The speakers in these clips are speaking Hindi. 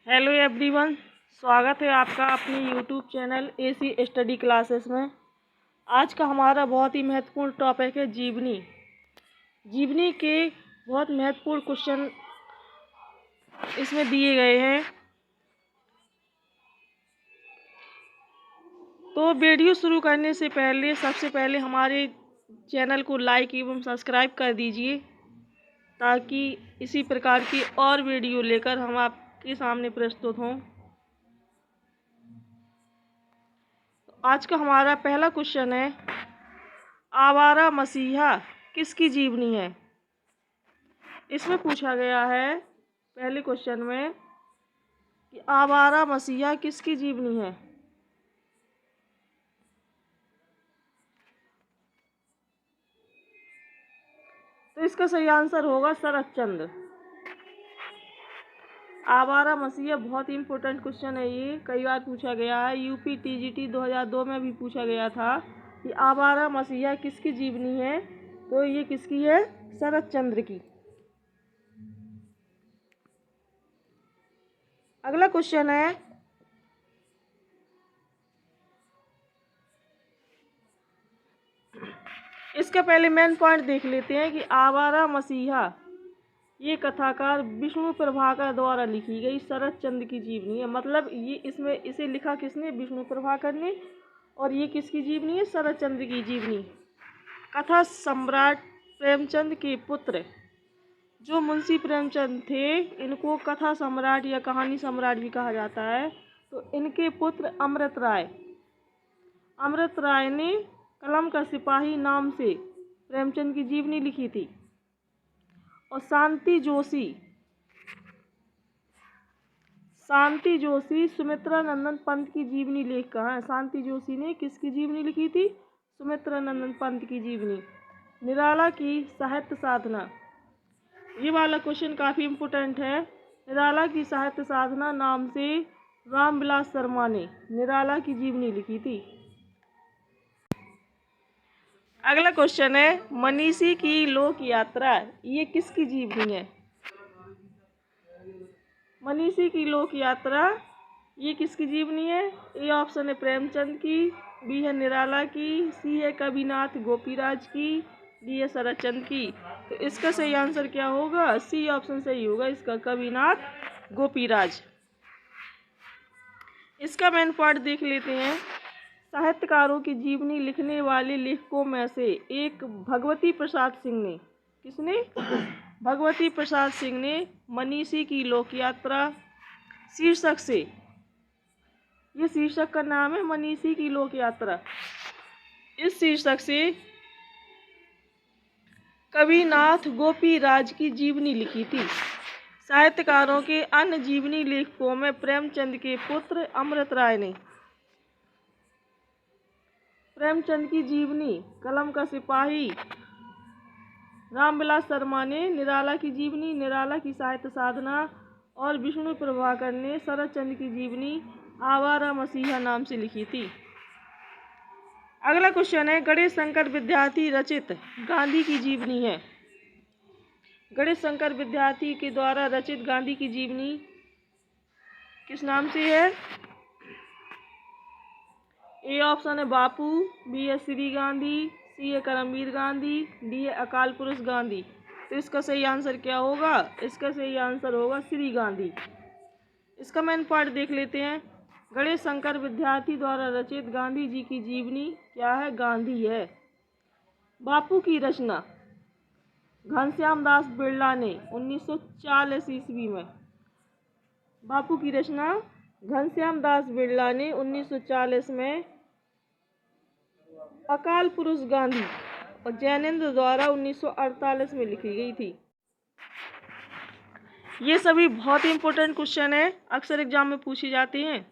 हेलो एवरीवन, स्वागत है आपका अपने YouTube channel AC study classes में। आज का हमारा बहुत ही महत्वपूर्ण टॉपिक है जीवनी। जीवनी के बहुत महत्वपूर्ण क्वेश्चन इसमें दिए गए हैं। तो वीडियो शुरू करने से पहले सबसे पहले हमारे चैनल को लाइक एवं सब्सक्राइब कर दीजिए, ताकि इसी प्रकार की और वीडियो लेकर हम आपके सामने प्रस्तुत हों। आज का हमारा पहला क्वेश्चन है, आवारा मसीहा किसकी जीवनी है। इसमें पूछा गया है पहले क्वेश्चन में कि आवारा मसीहा किसकी जीवनी है। तो इसका सही आंसर होगा शरत चंद्र। आवारा मसीहा बहुत ही इम्पोर्टेंट क्वेश्चन है, ये कई बार पूछा गया है। यूपी टीजीटी 2002 में भी पूछा गया था कि आवारा मसीहा किसकी जीवनी है। तो ये किसकी है? शरत चंद्र की। अगला क्वेश्चन है, इसका पहले मेन पॉइंट देख लेते हैं कि आवारा मसीहा ये कथाकार विष्णु प्रभाकर द्वारा लिखी गई शरत चंद्र की जीवनी है। मतलब ये इसमें इसे लिखा किसने? विष्णु प्रभाकर ने। और ये किसकी जीवनी है? शरत चंद्र की जीवनी। कथा सम्राट प्रेमचंद के पुत्र जो मुंशी प्रेमचंद थे, इनको कथा सम्राट या कहानी सम्राट भी कहा जाता है। तो इनके पुत्र अमृत राय ने कलम का सिपाही नाम से प्रेमचंद की जीवनी लिखी थी। और शांति जोशी सुमित्रा नंदन पंत की जीवनी लेख कहाँ है? शांति जोशी ने किसकी जीवनी लिखी थी? सुमित्रा नंदन पंत की जीवनी। निराला की साहित्य साधना, ये वाला क्वेश्चन काफ़ी इम्पोर्टेंट है। निराला की साहित्य साधना नाम से रामविलास शर्मा ने निराला की जीवनी लिखी थी। अगला क्वेश्चन है, मनीषी की लोक यात्रा, ये किसकी जीवनी है? मनीषी की लोक यात्रा ये किसकी जीवनी है? ए ऑप्शन है प्रेमचंद की, बी है निराला की, सी है कविनाथ गोपीराज की, डी है शरत चंद्र की। तो इसका सही आंसर क्या होगा? सी ऑप्शन सही होगा इसका, कविनाथ गोपीराज। इसका मेन पॉइंट देख लेते हैं। साहित्यकारों की जीवनी लिखने वाले लेखकों में से एक भगवती प्रसाद सिंह ने, किसने? भगवती प्रसाद सिंह ने मनीषी की लोक यात्रा शीर्षक से, ये शीर्षक का नाम है मनीषी की लोक यात्रा, इस शीर्षक से कविनाथ गोपीराज की जीवनी लिखी थी। साहित्यकारों के अन्य जीवनी लेखकों में प्रेमचंद के पुत्र अमृत राय ने प्रेमचंद की जीवनी, कलम का सिपाही रामविलास शर्मा ने निराला की जीवनी, निराला की साहित्य साधना, और विष्णु प्रभाकर ने शरत चंद्र की जीवनी आवारा मसीहा नाम से लिखी थी। अगला क्वेश्चन है, गणेश शंकर विद्यार्थी रचित गांधी की जीवनी है। गणेश शंकर विद्यार्थी के द्वारा रचित गांधी की जीवनी किस नाम से है? ए ऑप्शन है बापू, बी है श्री गांधी, सी है करमवीर गांधी, डी है अकाल पुरुष गांधी। तो इसका सही आंसर क्या होगा? इसका सही आंसर होगा श्री गांधी। इसका मेन पॉइंट देख लेते हैं। गणेश शंकर विद्यार्थी द्वारा रचित गांधी जी की जीवनी क्या है? गांधी है। बापू की रचना घनश्याम दास बिरला ने 1940 ईस्वी में, बापू की रचना घनश्याम दास बिरला ने 1940 में अकाल पुरुष गांधी और जैनेंद्र द्वारा 1948 में लिखी गई थी। ये सभी बहुत ही इम्पोर्टेंट क्वेश्चन है, अक्सर एग्जाम में पूछे जाते हैं,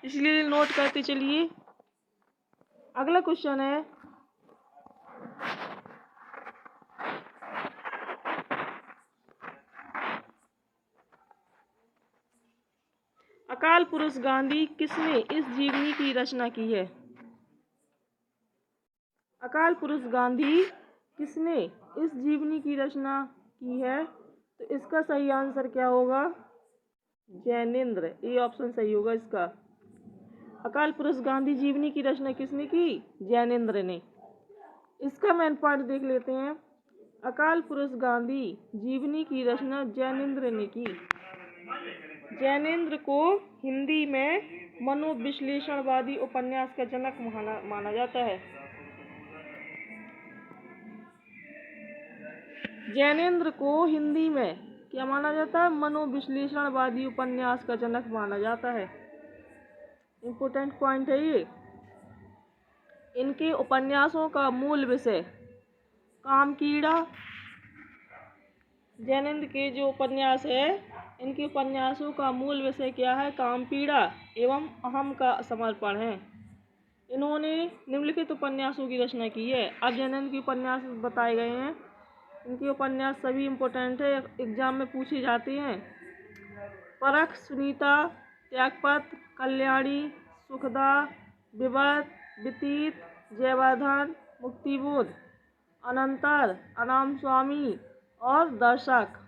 इसलिए नोट करते चलिए। अगला क्वेश्चन है, अकाल पुरुष गांधी किसने इस जीवनी की रचना की है? अकाल पुरुष गांधी किसने इस जीवनी की रचना की है? तो इसका सही आंसर क्या होगा? जैनेन्द्र, ये ऑप्शन सही होगा इसका। अकाल पुरुष गांधी जीवनी की रचना किसने की? जैनेन्द्र ने। इसका मेन पॉइंट देख लेते हैं। अकाल पुरुष गांधी जीवनी की रचना जैनेन्द्र ने की। जैनेन्द्र को हिंदी में मनोविश्लेषणवादी उपन्यास का जनक माना जाता है। जैनेन्द्र को हिंदी में क्या माना जाता है? मनोविश्लेषणवादी उपन्यास का जनक माना जाता है। इम्पोर्टेंट पॉइंट है ये। इनके उपन्यासों का मूल विषय काम कीड़ा। जैनेन्द्र के जो उपन्यास है, इनके उपन्यासों का मूल विषय क्या है? काम पीड़ा एवं अहम का समर्पण है। इन्होंने निम्नलिखित उपन्यासों की रचना की है। अब जैनेन्द्र के उपन्यास बताए गए हैं। इनके उपन्यास सभी इम्पोर्टेंट है, एग्जाम में पूछे जाते हैं। परख, सुनीता, त्यागपत्र, कल्याणी, सुखदा, विवद, व्यतीत, जयवर्धन, मुक्तिबोध, अनंतर, अनाम स्वामी और दर्शक।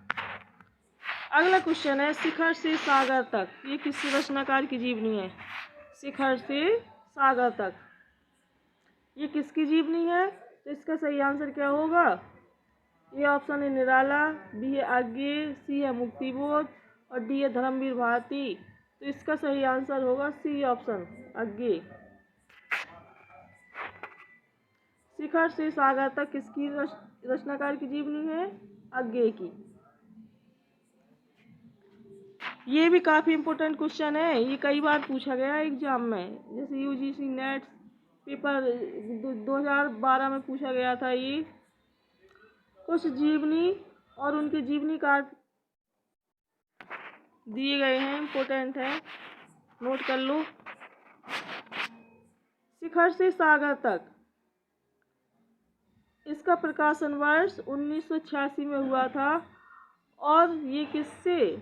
अगला क्वेश्चन है शिखर से सागर तक, ये किस रचनाकार की जीवनी है? शिखर से सागर तक ये किसकी जीवनी है? तो इसका सही आंसर क्या होगा? ये ऑप्शन है निराला, बी है आज्ञेय, सी है मुक्तिबोध और डी है धर्मवीर भारती। तो इसका सही आंसर होगा सी ऑप्शन, आज्ञेय। शिखर से सागर तक किसकी रचनाकार की जीवनी है? आज्ञेय की। ये भी काफी इम्पोर्टेंट क्वेश्चन है, ये कई बार पूछा गया है एग्जाम में, जैसे यूजीसी नेट पेपर 2012 में पूछा गया था। ये कुछ जीवनी और उनके जीवनी कार्ड दिए गए हैं, इम्पोर्टेंट है, नोट कर लो। शिखर से सागर तक, इसका प्रकाशन वर्ष 1986 में हुआ था और ये किससे?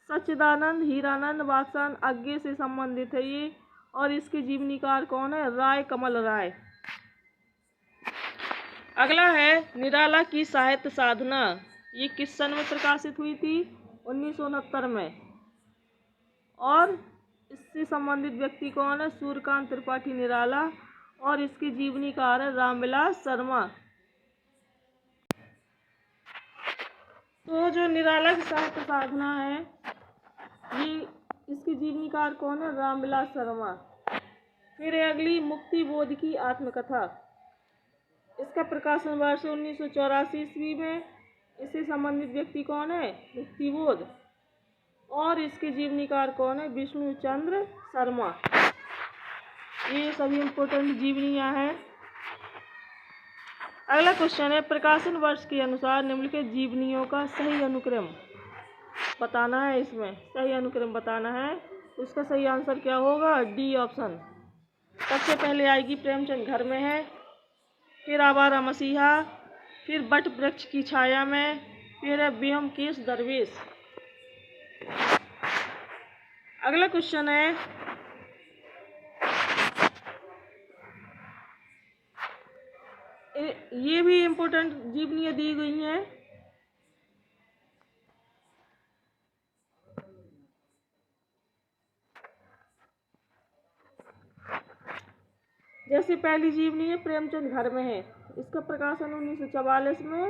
सच्चिदानंद हीरानंद वात्स्यन आज्ञेय से संबंधित है ये। और इसके जीवनीकार कौन है? राय कमल राय। अगला है निराला की साहित्य साधना, ये किस सन में प्रकाशित हुई थी? 1969 में। और इससे संबंधित व्यक्ति कौन है? सूर्यकांत त्रिपाठी निराला। और इसके जीवनीकार है रामविलास शर्मा। तो जो निराला की साहित्य साधना है, ये इसके जीवनीकार कौन है? रामविलास शर्मा। फिर है अगली मुक्तिबोध की आत्मकथा, इसका प्रकाशन वर्ष 1984 ईस्वी में। इससे संबंधित व्यक्ति कौन है? मुक्तिबोध। और इसके जीवनीकार कौन है? विष्णुचंद्र शर्मा। ये सभी इम्पोर्टेंट जीवनियाँ हैं। अगला क्वेश्चन है प्रकाशन वर्ष के अनुसार निम्नलिखित जीवनियों का सही अनुक्रम बताना है। इसमें सही अनुक्रम बताना है, उसका सही आंसर क्या होगा? D option. सबसे पहले आएगी प्रेमचंद घर में है, फिर आवारा मसीहा, फिर बट वृक्ष की छाया में, फिर है ब्योमकेश दरवेश। अगला क्वेश्चन है ये भी इम्पोर्टेंट जीवनियाँ दी गई हैं। जैसे पहली जीवनी है प्रेमचंद घर में है, इसका प्रकाशन 1944 में।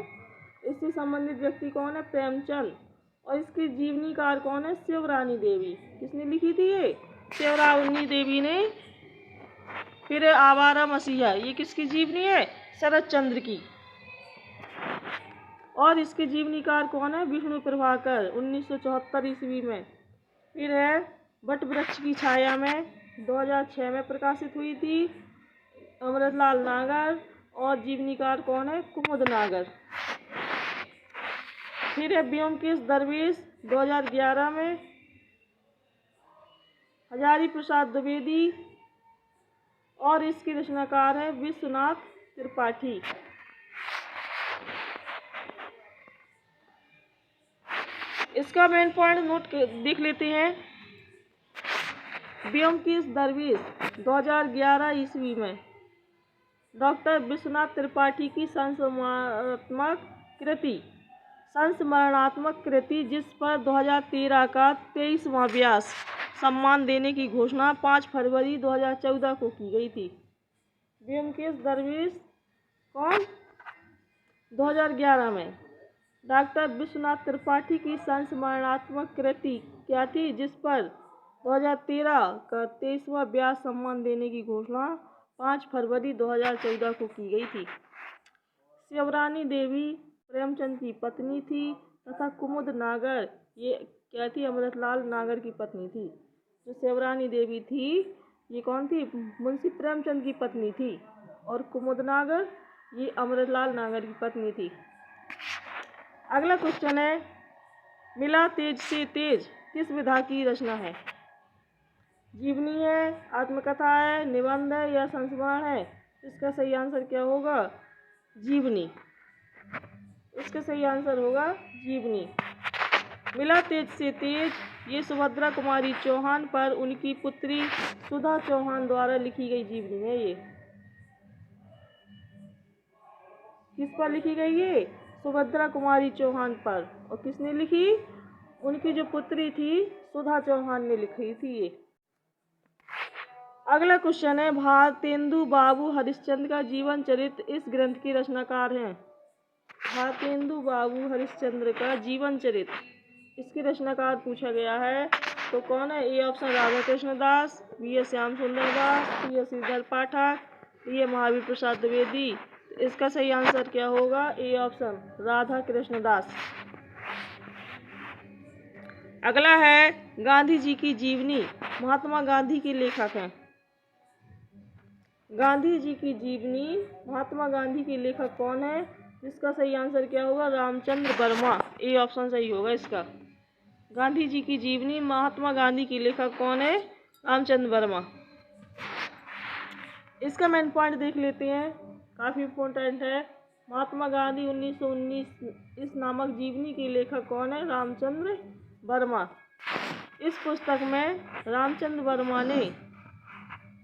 इससे संबंधित व्यक्ति कौन है? प्रेमचंद। और इसकी जीवनीकार कौन है? शिवरानी देवी। किसने लिखी थी ये? शिवरानी देवी ने। फिर आवारा मसीहा, ये किसकी जीवनी है? शरद चंद्र की। और इसके जीवनीकार कौन है? विष्णु प्रभाकर, 1974 ईस्वी में। फिर है बट वृक्ष की छाया में, 2006 में प्रकाशित हुई थी, अमृतलाल नागर। और जीवनीकार कौन है? कुमुद नागर। फिर है ब्योमकेश दरवेश, 2011 में, हजारी प्रसाद द्विवेदी। और इसके रचनाकार है विश्वनाथ त्रिपाठी। इसका मेन पॉइंट नोट देख लेते हैं। ब्योमकेश दरवेश 2011 ईस्वी में डॉक्टर विश्वनाथ त्रिपाठी की संस्मरणात्मक कृति संस्मरणात्मक कृति जिस पर 2013 का 23वां व्यास सम्मान देने की घोषणा 5 फरवरी 2014 को की गई थी। ब्योमकेश दरवेश कौन? 2011 में। डॉक्टर विश्वनाथ त्रिपाठी की संस्मरणात्मक कृति क्या थी जिस पर 2013 का 23वां व्यास सम्मान देने की घोषणा 5 फरवरी 2014 को की गई थी। शिवरानी देवी प्रेमचंद की पत्नी थी तथा कुमुद नागर ये क्या थी? अमृतलाल नागर की पत्नी थी। जो शिवरानी देवी थी ये कौन थी? मुंशी प्रेमचंद की पत्नी थी। और कुमुद नागर ये अमृतलाल नागर की पत्नी थी। अगला क्वेश्चन है, मिला तेज से तेज किस विधा की रचना है? जीवनी है, आत्मकथा है, निबंध है या संस्मरण है? इसका सही आंसर क्या होगा? जीवनी। इसका सही आंसर होगा जीवनी। मिला तेज से तेज ये सुभद्रा कुमारी चौहान पर उनकी पुत्री सुधा चौहान द्वारा लिखी गई जीवनी है। ये किस पर लिखी गई? ये सुभद्रा कुमारी चौहान पर। और किसने लिखी? उनकी जो पुत्री थी सुधा चौहान ने लिखी थी ये। अगला क्वेश्चन है, भारतेंदु बाबू हरिश्चंद्र का जीवन चरित्र इस ग्रंथ की रचनाकार हैं। भारतेंदु बाबू हरिश्चंद्र का जीवन चरित्र इसके रचनाकार पूछा गया है तो कौन है? A option Radha Krishna Das, B है श्याम सुंदर दास, सी है श्रीधर पाठक, डी है महावीर प्रसाद द्विवेदी। इसका सही आंसर क्या होगा? ए ऑप्शन राधा कृष्ण दास। अगला है, गांधी जी की जीवनी महात्मा गांधी के लेखक हैं। गांधी जी की जीवनी महात्मा गांधी के लेखक कौन है? इसका सही आंसर क्या होगा? रामचंद्र वर्मा। ए ऑप्शन सही होगा इसका। गांधी जी की जीवनी महात्मा गांधी के लेखक कौन है? रामचंद्र वर्मा। इसका मेन पॉइंट देख लेते हैं, काफ़ी इम्पोर्टेंट है। महात्मा गांधी 1919 इस नामक जीवनी के लेखक कौन है? रामचंद्र वर्मा। इस पुस्तक में रामचंद्र वर्मा ने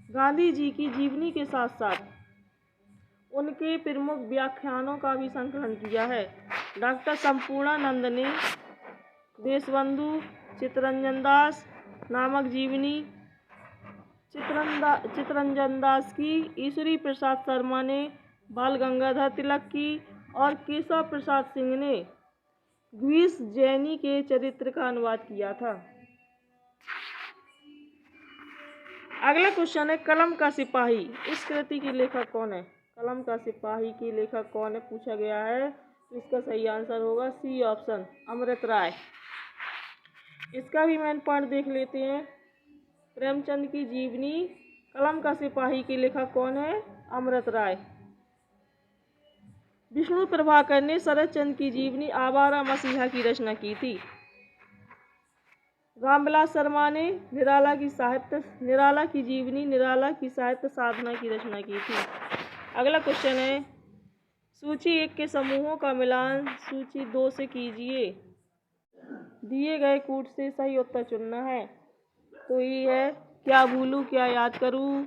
गांधी जी की जीवनी के साथ साथ उनके प्रमुख व्याख्यानों का भी संकलन किया है। डॉक्टर संपूर्णानंद ने देशबंधु चित्तरंजन दास नामक जीवनी, चित्तरंजन दास की, ईश्वरी प्रसाद शर्मा ने बाल गंगाधर तिलक की और केशव प्रसाद सिंह ने ग्वीस जैनी के चरित्र का अनुवाद किया था। अगला क्वेश्चन है, कलम का सिपाही इस कृति के लेखक कौन है? कलम का सिपाही के लेखक कौन है पूछा गया है तो इसका सही आंसर होगा सी ऑप्शन अमृत राय। इसका भी मेन पॉइंट देख लेते हैं। प्रेमचंद की जीवनी कलम का सिपाही के लेखक कौन है? अमृत राय। विष्णु प्रभाकर ने शरद चंद्र की जीवनी आवारा मसीहा की रचना की थी। रामविलास शर्मा ने निराला की जीवनी निराला की साहित्य साधना की रचना की थी। अगला क्वेश्चन है, सूची 1 के समूहों का मिलान सूची 2 से कीजिए। दिए गए कूट से सही उत्तर चुनना है। तो ये है, क्या भूलूं क्या याद करूं,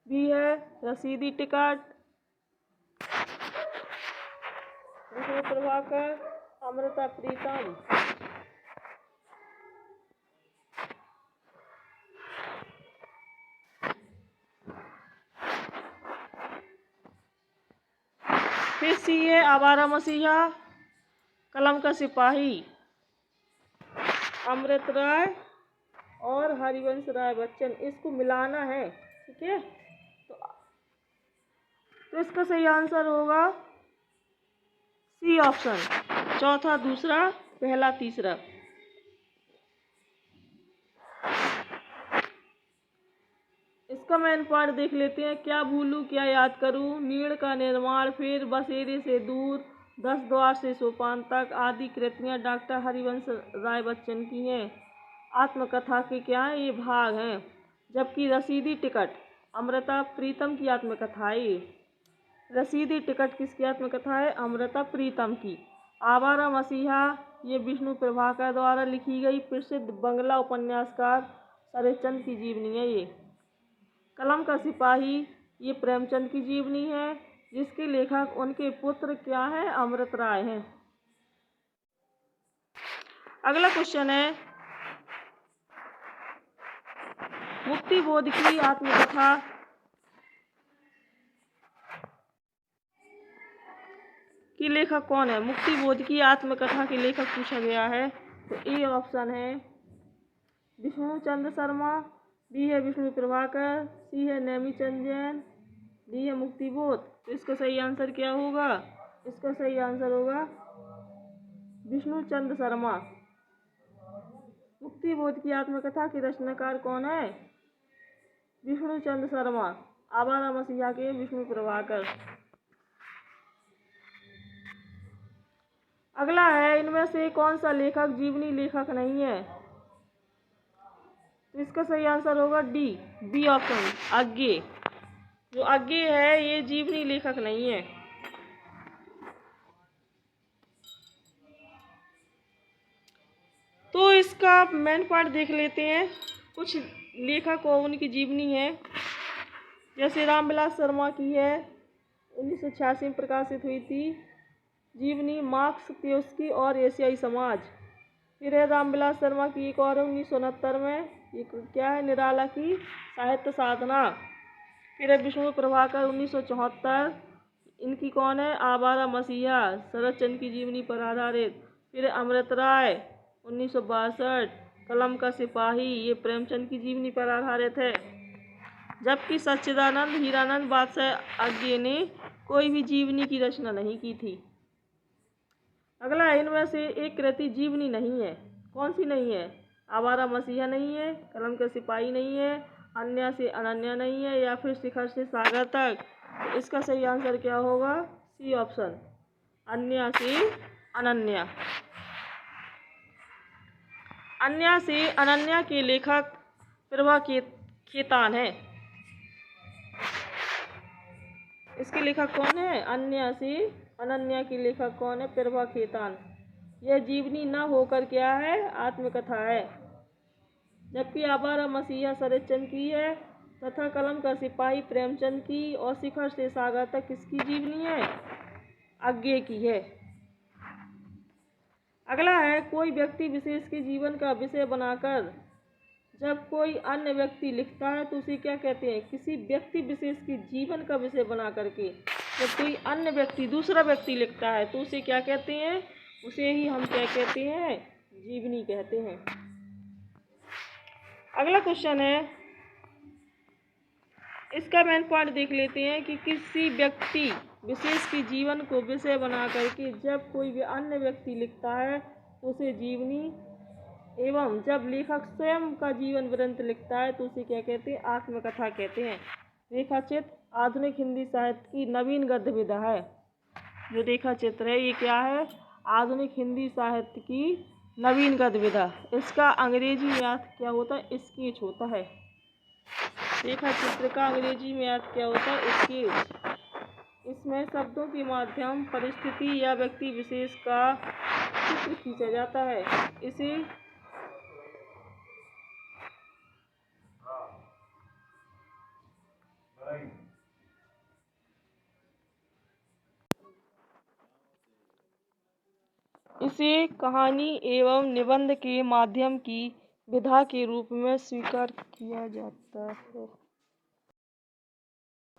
बी है रसीदी टिकट, विष्णु प्रभाकर, अमृता प्रीतम। फिर सी है आवारा मसीहा, कलम का सिपाही अमृत राय और हरिवंश राय बच्चन। इसको मिलाना है, ठीक है। तो इसका सही आंसर होगा सी ऑप्शन, चौथा दूसरा पहला तीसरा। इसका मेन पॉइंट देख लेते हैं, क्या भूलूं क्या याद करूं, नीड़ का निर्माण, फिर बसेरे से दूर, 10 द्वार से सोपान तक आदि कृतियां डॉक्टर हरिवंश राय बच्चन की हैं। आत्मकथा के क्या हैं? ये भाग हैं। जबकि रसीदी टिकट अमृता प्रीतम की आत्मकथा है। ये रसीदी टिकट किसकी आत्मकथा है? अमृता प्रीतम की। आवारा मसीहा ये विष्णु प्रभाकर द्वारा लिखी गई प्रसिद्ध बंगला उपन्यासकार शरदचंद्र की जीवनी है। ये कलम का सिपाही ये प्रेमचंद की जीवनी है जिसके लेखक उनके पुत्र क्या है? अमृत राय हैं। अगला क्वेश्चन है, मुक्ति बोध की आत्मकथा की लेखक कौन है? मुक्ति बोध की आत्मकथा के लेखक पूछा गया है, तो ए ऑप्शन है विष्णु चंद्र शर्मा, बी है विष्णु प्रभाकर, सी है नेमीचंद जैन, डी है मुक्ति बोध। तो इसका सही आंसर क्या होगा? इसका सही आंसर होगा विष्णु चंद्र शर्मा। मुक्ति बोध की आत्मकथा के रचनाकार कौन है? विष्णु चंद्र शर्मा। आवारा मसीहा के विष्णु प्रभाकर। अगला है, इनमें से कौन सा लेखक जीवनी लेखक नहीं है? तो इसका सही आंसर होगा डी, बी ऑप्शन, आज्ञे। जो आज्ञे है ये जीवनी लेखक नहीं है। तो इसका मेन पार्ट देख लेते हैं। कुछ लेखक और उनकी जीवनी है, जैसे रामविलास शर्मा की है, 1986 में प्रकाशित हुई थी जीवनी मार्क्स, त्योस्की और एशियाई समाज। फिर है रामविलास शर्मा की एक और 1969 में, ये क्या है, निराला की साहित्य साधना। फिर है विष्णु प्रभाकर 1974, इनकी कौन है, आवारा मसीहा, शरद चंद्र की जीवनी पर आधारित। फिर अमृत राय 1962, कलम का सिपाही, ये प्रेमचंद की जीवनी पर आधारित है। जबकि सच्चिदानंद हीरानंद बादशाह आज्ञे ने कोई भी जीवनी की रचना नहीं की थी। अगला, इनमें से एक कृति जीवनी नहीं है। कौन सी नहीं है? आवारा मसीहा नहीं है, कलम का सिपाही नहीं है, अन्या से अनन्या नहीं है, या फिर शिखर से सागर तक। तो इसका सही आंसर क्या होगा? सी ऑप्शन, अन्या से अनन्या। अन्या से अनन्या के लेखक प्रभा खेतान है। इसके लेखक कौन है? अन्या से अनन्या की लेखक कौन है? प्रभा खेतान। यह जीवनी न होकर क्या है? आत्मकथा है। जबकि आवारा मसीहा शरद चंद्र की है, तथा कलम का सिपाही प्रेमचंद की, और शिखर से सागर तक किसकी जीवनी है? आज्ञे की है। अगला है, कोई व्यक्ति विशेष के जीवन का विषय बनाकर जब कोई अन्य व्यक्ति लिखता है तो उसे क्या कहते हैं? किसी व्यक्ति विशेष के जीवन का विषय बना करके जब कोई अन्य व्यक्ति, दूसरा व्यक्ति लिखता है तो उसे क्या कहते हैं? उसे ही हम क्या कहते हैं? जीवनी कहते हैं। अगला क्वेश्चन है, इसका मेन पॉइंट देख लेते हैं कि किसी व्यक्ति विशेष के जीवन को विषय बना करके जब कोई अन्य व्यक्ति लिखता है तो उसे जीवनी, एवं जब लेखक स्वयं का जीवन वृत्तांत लिखता है तो उसे क्या कहते हैं? आत्मकथा कहते हैं। रेखाचित्र आधुनिक हिंदी साहित्य की नवीन गद्य विधा है। जो रेखाचित्र है ये क्या है? आधुनिक हिंदी साहित्य की नवीन गद्य विधा। इसका अंग्रेजी में अर्थ क्या होता है? स्केच होता है। रेखाचित्र का अंग्रेजी में अर्थ क्या होता है? स्केच। इसमें शब्दों के माध्यम परिस्थिति या व्यक्ति विशेष का चित्र खींचा जाता है। इसे कहानी एवं निबंध के माध्यम की विधा के रूप में स्वीकार किया जाता है।